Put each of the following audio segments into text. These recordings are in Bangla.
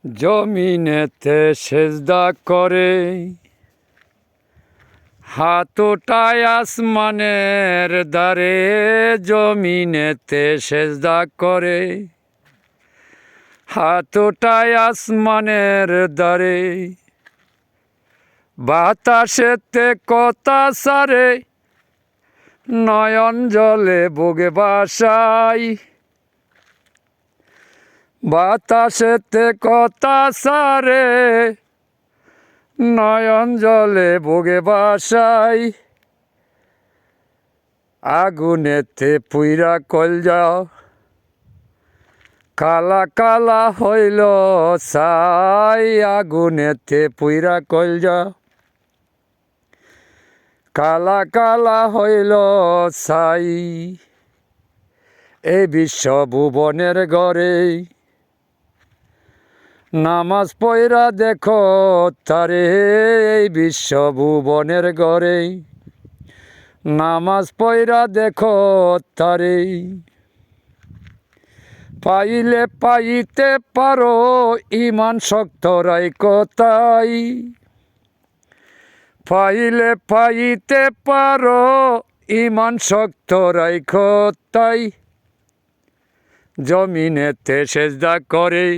জমিনেতে সেজদা করে, হাত ওঠায় আসমানের দ্বারে। জমিনেতে সেজদা করে, হাত ওঠায় আসমানের দ্বারে। বাতাসেতে কথা সারে, নয়ন জলে বুকে বাসাই। বাতাসেতে কথা সারে, নয়ন জলে বুকে বাসাই। আগুনেতে পুইরা কলজা, কালা কালা হইল ছাই। আগুনেতে পুইরা কলজা, কালা কালা হইল ছাই। এই বিশ্ব ভুবনের ঘরে নামাজ পয়রা দেখো তারে। এই বিশ্ব ভুবনের ঘরে নামাজ পয়রা দেখো তারে। পাইলে পাইতে পারো ইমান শক্ত রাইখো তাই। পাইলে পাইতে পারো ইমান শক্ত রাইখো তাই। জমিনেতে সেজদা করে,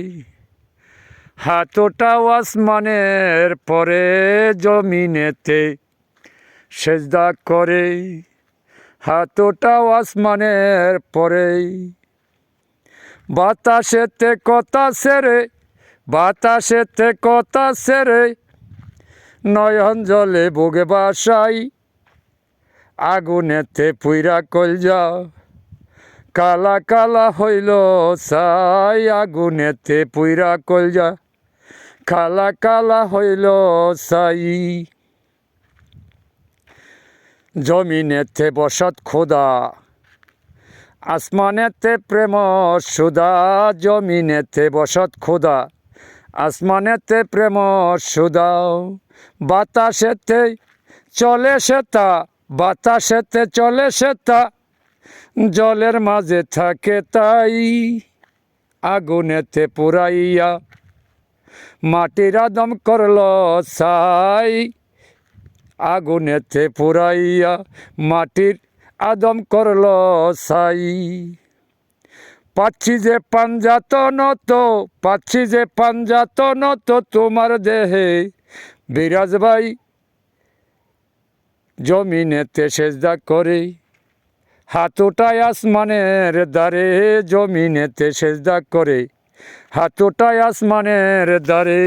হাত ওঠাও আসমানের পরে। জমিনেতে সেজদা করে, হাত ওঠাও আসমানের পরে। বাতাসেতে কথা সেরে, বাতাসেতে কথা সেরে, নয়ন জলে বুকে বাসাই। আগুনেতে পুইরা কলজা, কালা কালা হইল ছাই। আগুনেতে পুইরা কলজা, কালা কালা হইল ছাই। জমিনেতে বসত খোদা, আসমানেতে প্রেম সুদা। জমিনেতে বসত খোদা, আসমানেতে প্রেম সুদা। বাতাসেতে চলে সেতা, বাতাসেতে চলে সেতা, জলের মাঝে থাকে তাই। আগুনেতে পুরাইয়া মাটির আদম করল ছাই। আগুনেতে পুরাইয়া মাটির আদম করল ছাই। পাচ্ছি যে পাঞ্জাতন তো, পাচ্ছি যে পাঞ্জাতন তো তোমার দেহে বিরাজ ভাই। জমিনেতে সেজদা করে, হাত ওঠায় আসমানের দ্বারে। জমিনেতে সেজদা করে, হাত ওঠায় আসমানের দ্বারে।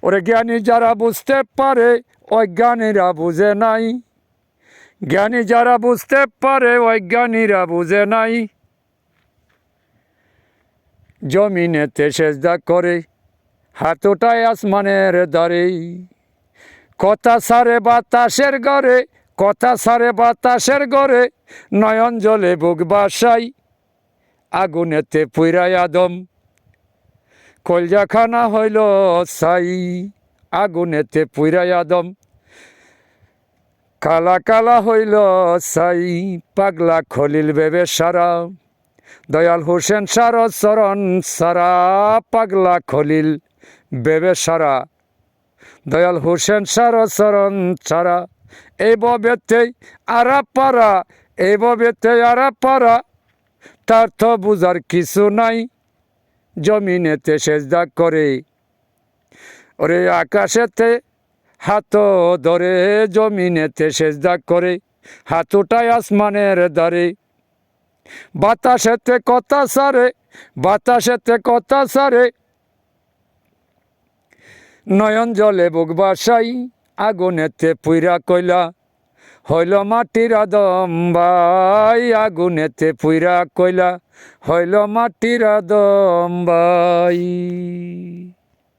ওরে জ্ঞানী যারা বুঝতে পারে, অজ্ঞানীরা বুঝে নাই। জ্ঞানী যারা বুঝতে পারে, অজ্ঞানীরা বুঝে নাই। জমিনেতে সেজদা করে, হাত ওঠায় আসমানের দ্বারে। কথা সারে বাতাসের ঘরে, কথা সারে বাতাসের ঘরে, নয়ন জলে বুক বাসাই। আগুনেতে পুইরাই আদম কলজাখানা হইল ছাই। আগুনেতে পুইরাই আদম কালা কালা হইল ছাই। পাগলা খলিল বেবে সারা, দয়াল হোসেন সার চরণ সারা। পাগলা খলিল বেবে সারা, দয়াল হোসেন সার চরণ সারা। এই ববেতে আরা পারা, এই ববেতে আরা পারা, তার তো বুঝার কিছু নাই। জমিনেতে সেজদা করে, ওরে আকাশেতে হাত ধরে। জমিনেতে সেজদা করে, হাত ওঠায় আসমানের দ্বারে। বাতাসেতে কথা সারে, বাতাসেতে কথা সারে, নয়ন জলে বুক বাসাই। আগুনেতে পুইরা কইলা হইল মাটির আদম ভাই। আগুনেতে পুইরা কইলা হইল মাটির আদম ভাই।